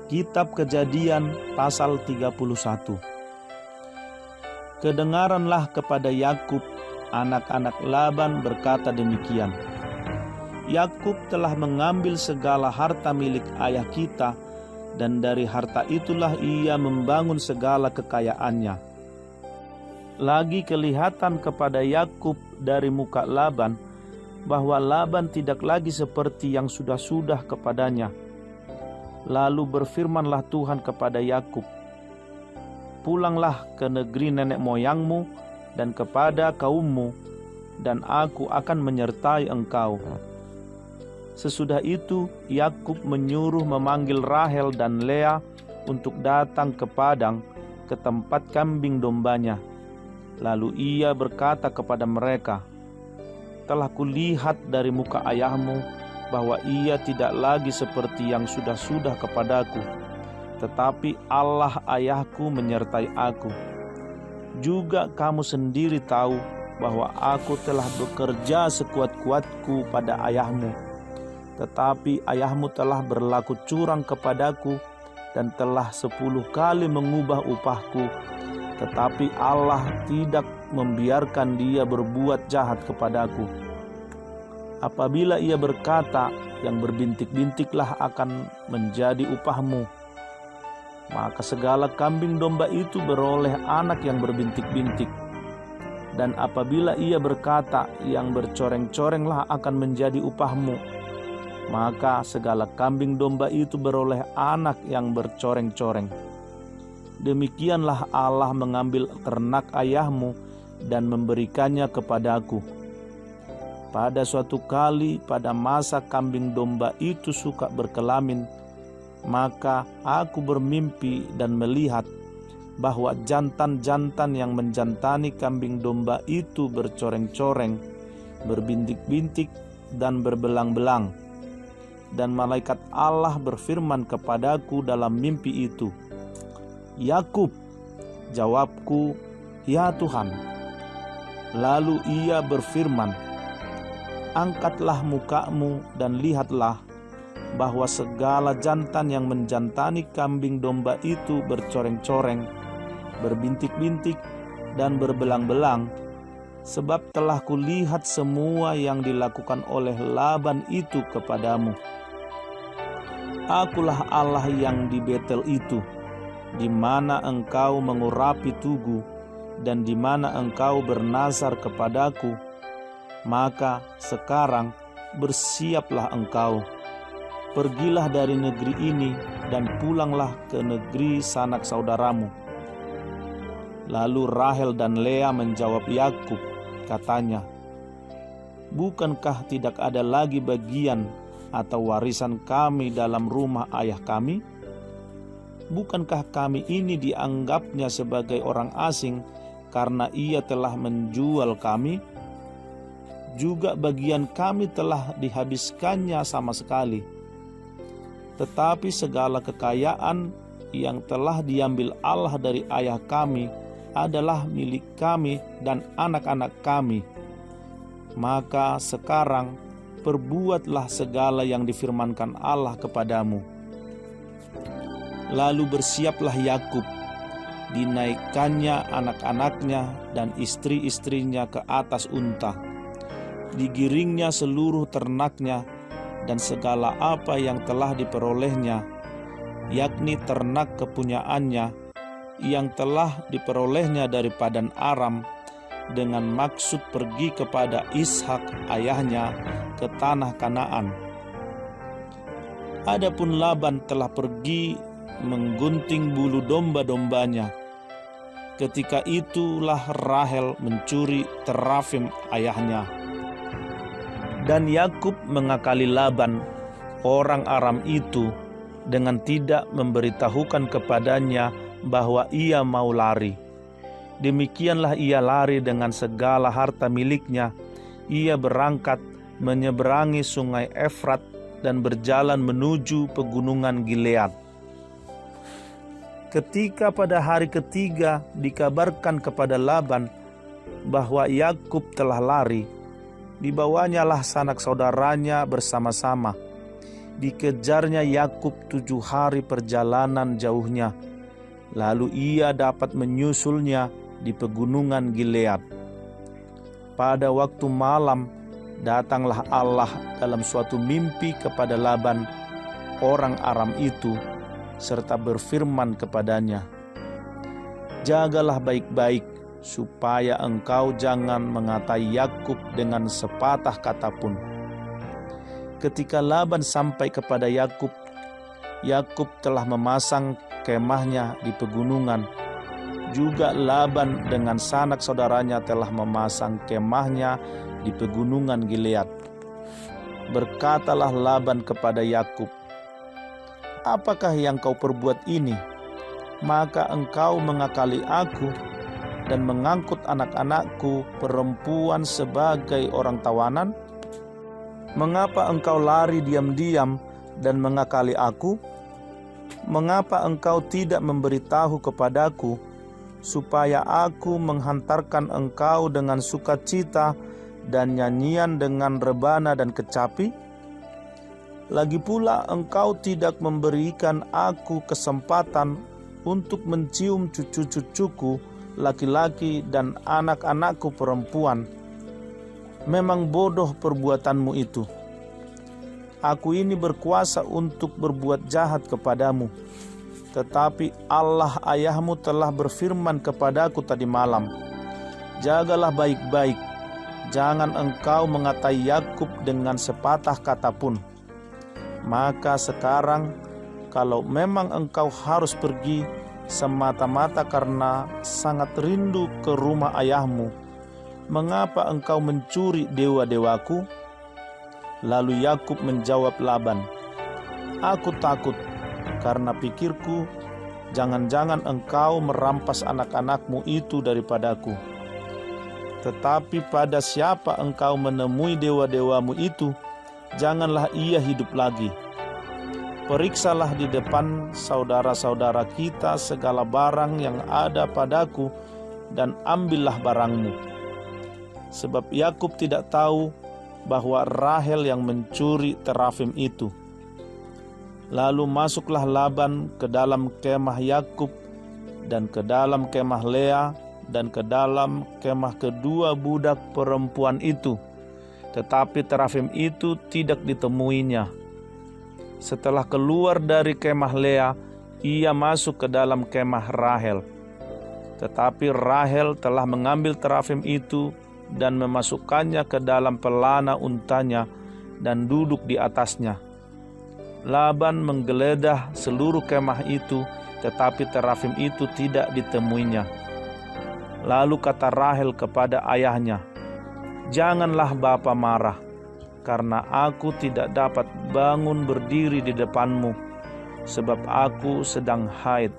Kitab Kejadian pasal 31. Kedengaranlah kepada Yakub, anak-anak Laban berkata demikian, Yakub telah mengambil segala harta milik ayah kita, dan dari harta itulah ia membangun segala kekayaannya. Lagi kelihatan kepada Yakub dari muka Laban bahwa Laban tidak lagi seperti yang sudah-sudah kepadanya. Lalu berfirmanlah Tuhan kepada Yakub, pulanglah ke negeri nenek moyangmu dan kepada kaummu, dan aku akan menyertai engkau. Sesudah itu Yakub menyuruh memanggil Rahel dan Lea untuk datang ke padang, ke tempat kambing dombanya. Lalu ia berkata kepada mereka, telah kulihat dari muka ayahmu bahwa ia tidak lagi seperti yang sudah-sudah kepadaku, tetapi Allah ayahku menyertai aku. Juga kamu sendiri tahu bahwa aku telah bekerja sekuat-kuatku pada ayahmu, tetapi ayahmu telah berlaku curang kepadaku dan telah 10 kali mengubah upahku, tetapi Allah tidak membiarkan dia berbuat jahat kepadaku. Apabila ia berkata, yang berbintik-bintiklah akan menjadi upahmu, maka segala kambing domba itu beroleh anak yang berbintik-bintik. Dan apabila ia berkata, yang bercoreng-corenglah akan menjadi upahmu, maka segala kambing domba itu beroleh anak yang bercoreng-coreng. Demikianlah Allah mengambil ternak ayahmu dan memberikannya kepadaku. Pada suatu kali pada masa kambing domba itu suka berkelamin, maka aku bermimpi dan melihat bahwa jantan-jantan yang menjantani kambing domba itu bercoreng-coreng, berbintik-bintik dan berbelang-belang. Dan malaikat Allah berfirman kepadaku dalam mimpi itu, Yakub. Jawabku, ya Tuhan. Lalu ia berfirman, angkatlah mukamu dan lihatlah bahwa segala jantan yang menjantani kambing domba itu bercoreng-coreng, berbintik-bintik dan berbelang-belang, sebab telah kulihat semua yang dilakukan oleh Laban itu kepadamu. Akulah Allah yang di Betel itu, di mana engkau mengurapi tugu dan di mana engkau bernazar kepadaku. Maka sekarang bersiaplah engkau, pergilah dari negeri ini dan pulanglah ke negeri sanak saudaramu. Lalu Rahel dan Lea menjawab Yakub, katanya, bukankah tidak ada lagi bagian atau warisan kami dalam rumah ayah kami? Bukankah kami ini dianggapnya sebagai orang asing karena ia telah menjual kami? Juga bagian kami telah dihabiskannya sama sekali. Tetapi segala kekayaan yang telah diambil Allah dari ayah kami adalah milik kami dan anak-anak kami. Maka sekarang perbuatlah segala yang difirmankan Allah kepadamu. Lalu bersiaplah Yakub, dinaikkannya anak-anaknya dan istri-istrinya ke atas unta, digiringnya seluruh ternaknya dan segala apa yang telah diperolehnya, yakni ternak kepunyaannya yang telah diperolehnya dari Padan Aram, dengan maksud pergi kepada Ishak ayahnya ke tanah Kanaan. Adapun Laban telah pergi menggunting bulu domba-dombanya. Ketika itulah Rahel mencuri terafim ayahnya. Dan Yakub mengakali Laban, orang Aram itu, dengan tidak memberitahukan kepadanya bahwa ia mau lari. Demikianlah ia lari dengan segala harta miliknya. Ia berangkat menyeberangi sungai Efrat dan berjalan menuju pegunungan Gilead. Ketika pada hari ketiga dikabarkan kepada Laban bahwa Yakub telah lari, dibawanyalah sanak saudaranya bersama-sama. dikejarnya Yakub 7 hari perjalanan jauhnya. Lalu ia dapat menyusulnya di pegunungan Gilead. Pada waktu malam datanglah Allah dalam suatu mimpi kepada Laban, orang Aram itu, serta berfirman kepadanya, "Jagalah baik-baik, supaya engkau jangan mengatai Yakub dengan sepatah kata pun." Ketika Laban sampai kepada Yakub, Yakub telah memasang kemahnya di pegunungan. Juga Laban dengan sanak saudaranya telah memasang kemahnya di pegunungan Gilead. Berkatalah Laban kepada Yakub, "Apakah yang kau perbuat ini? Maka engkau mengakali aku dan mengangkut anak-anakku perempuan sebagai orang tawanan? Mengapa engkau lari diam-diam dan mengakali aku? Mengapa engkau tidak memberitahu kepadaku, supaya aku menghantarkan engkau dengan sukacita dan nyanyian dengan rebana dan kecapi? Lagi pula engkau tidak memberikan aku kesempatan untuk mencium cucu-cucuku laki-laki dan anak-anakku perempuan. Memang bodoh perbuatanmu itu. Aku ini berkuasa untuk berbuat jahat kepadamu, tetapi Allah ayahmu telah berfirman kepadaku tadi malam, jagalah baik-baik, jangan engkau mengatai Yakub dengan sepatah kata pun. Maka sekarang, kalau memang engkau harus pergi semata-mata karena sangat rindu ke rumah ayahmu, mengapa engkau mencuri dewa-dewaku?" Lalu Yakub menjawab Laban, "Aku takut karena pikirku, jangan-jangan engkau merampas anak-anakmu itu daripadaku. Tetapi pada siapa engkau menemui dewa-dewamu itu, janganlah ia hidup lagi. Periksalah di depan saudara-saudara kita segala barang yang ada padaku dan ambillah barangmu." Sebab Yakub tidak tahu bahwa Rahel yang mencuri terafim itu. Lalu masuklah Laban ke dalam kemah Yakub dan ke dalam kemah Lea dan ke dalam kemah kedua budak perempuan itu, tetapi terafim itu tidak ditemuinya. Setelah keluar dari kemah Lea, ia masuk ke dalam kemah Rahel. Tetapi Rahel telah mengambil terafim itu dan memasukkannya ke dalam pelana untanya dan duduk di atasnya. Laban menggeledah seluruh kemah itu, tetapi terafim itu tidak ditemuinya. Lalu kata Rahel kepada ayahnya, "Janganlah bapa marah, karena aku tidak dapat bangun berdiri di depanmu, sebab aku sedang haid."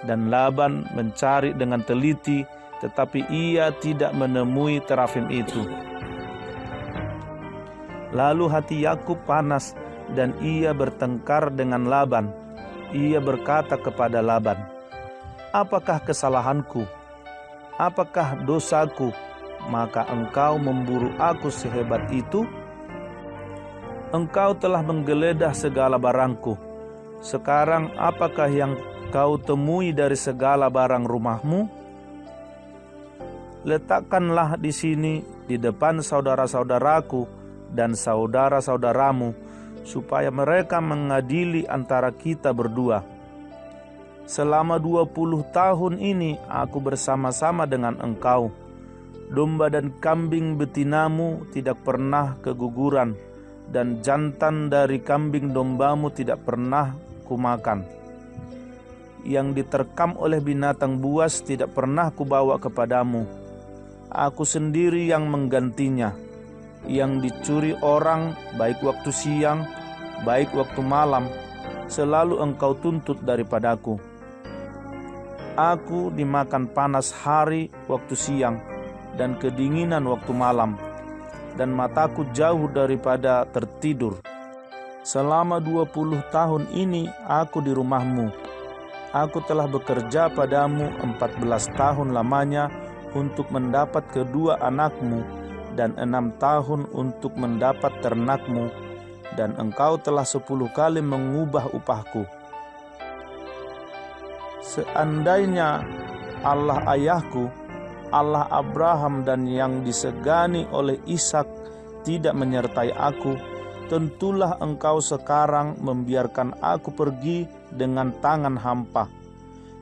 Dan Laban mencari dengan teliti, tetapi ia tidak menemui terafim itu. Lalu hati Yakub panas dan ia bertengkar dengan Laban. Ia berkata kepada Laban, "Apakah kesalahanku? Apakah dosaku? Maka engkau memburu aku sehebat itu? Engkau telah menggeledah segala barangku. Sekarang apakah yang kau temui dari segala barang rumahmu? Letakkanlah di sini di depan saudara-saudaraku dan saudara-saudaramu, supaya mereka mengadili antara kita berdua. Selama 20 tahun ini aku bersama-sama dengan engkau. Domba dan kambing betinamu tidak pernah keguguran, dan jantan dari kambing dombamu tidak pernah kumakan. Yang diterkam oleh binatang buas tidak pernah kubawa kepadamu. Aku sendiri yang menggantinya. Yang dicuri orang, baik waktu siang, baik waktu malam, selalu engkau tuntut daripadaku. Aku dimakan panas hari waktu siang, dan kedinginan waktu malam, dan mataku jauh daripada tertidur. Selama 20 tahun ini aku di rumahmu. Aku telah bekerja padamu 14 tahun lamanya untuk mendapat kedua anakmu, dan 6 tahun untuk mendapat ternakmu, dan engkau telah 10 kali mengubah upahku. Seandainya Allah ayahku, Allah Abraham dan yang disegani oleh Ishak tidak menyertai aku, tentulah engkau sekarang membiarkan aku pergi dengan tangan hampa.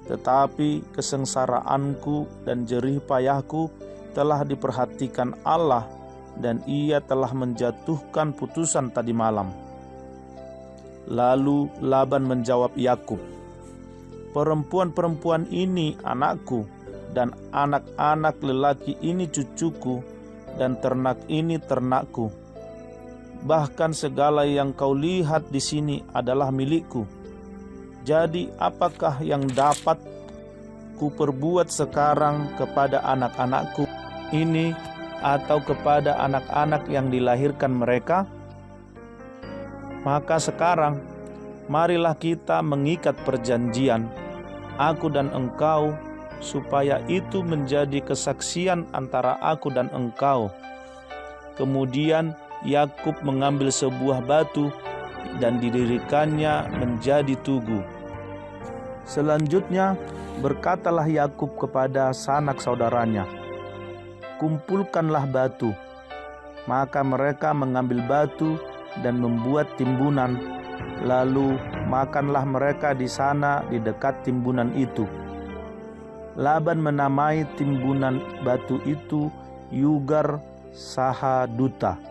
Tetapi kesengsaraanku dan jerih payahku telah diperhatikan Allah, dan Ia telah menjatuhkan putusan tadi malam. Lalu Laban menjawab Yakub, perempuan-perempuan ini anakku, dan anak-anak lelaki ini cucuku, dan ternak ini ternakku. Bahkan segala yang kau lihat di sini adalah milikku. Jadi apakah yang dapat kuperbuat sekarang kepada anak-anakku ini atau kepada anak-anak yang dilahirkan mereka? Maka sekarang marilah kita mengikat perjanjian, aku dan engkau, supaya itu menjadi kesaksian antara aku dan engkau. Kemudian Yakub mengambil sebuah batu dan didirikannya menjadi tugu. Selanjutnya berkatalah Yakub kepada sanak saudaranya, kumpulkanlah batu. Maka mereka mengambil batu dan membuat timbunan, lalu makanlah mereka di sana di dekat timbunan itu. Laban menamai timbunan batu itu Yugar Sahaduta,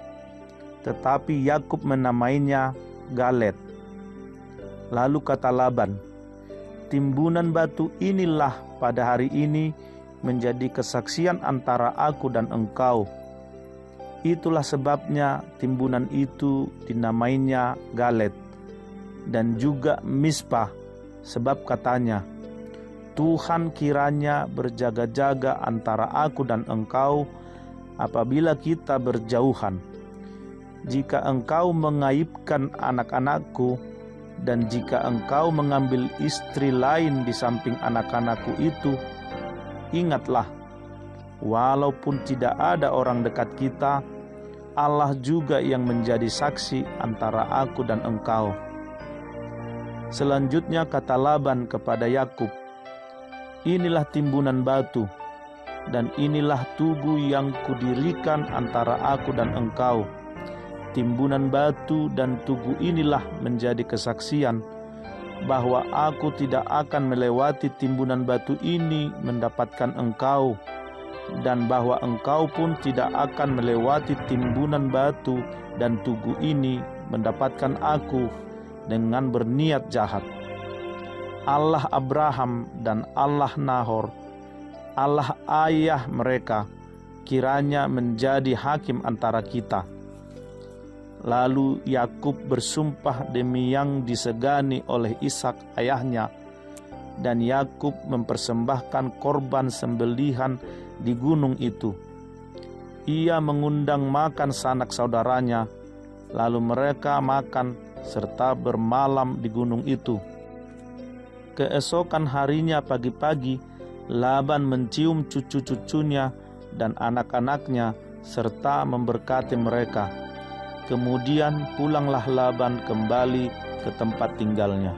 tetapi Yakub menamainya Galet. Lalu kata Laban, timbunan batu inilah pada hari ini menjadi kesaksian antara aku dan engkau. Itulah sebabnya timbunan itu dinamainya Galet, dan juga Mizpah, sebab katanya, Tuhan kiranya berjaga-jaga antara aku dan engkau apabila kita berjauhan. Jika engkau mengaibkan anak-anakku, dan jika engkau mengambil istri lain di samping anak-anakku itu, ingatlah, walaupun tidak ada orang dekat kita, Allah juga yang menjadi saksi antara aku dan engkau. Selanjutnya kata Laban kepada Yakub, inilah timbunan batu, dan inilah tugu yang kudirikan antara aku dan engkau. Timbunan batu dan tugu inilah menjadi kesaksian bahwa aku tidak akan melewati timbunan batu ini mendapatkan engkau, dan bahwa engkau pun tidak akan melewati timbunan batu dan tugu ini mendapatkan aku dengan berniat jahat. Allah Abraham dan Allah Nahor, Allah ayah mereka, kiranya menjadi hakim antara kita. Lalu Yakub bersumpah demi yang disegani oleh Ishak ayahnya, dan Yakub mempersembahkan korban sembelihan di gunung itu. Ia mengundang makan sanak saudaranya, lalu mereka makan serta bermalam di gunung itu. Keesokan harinya pagi-pagi, Laban mencium cucu-cucunya dan anak-anaknya serta memberkati mereka. Kemudian pulanglah Laban kembali ke tempat tinggalnya.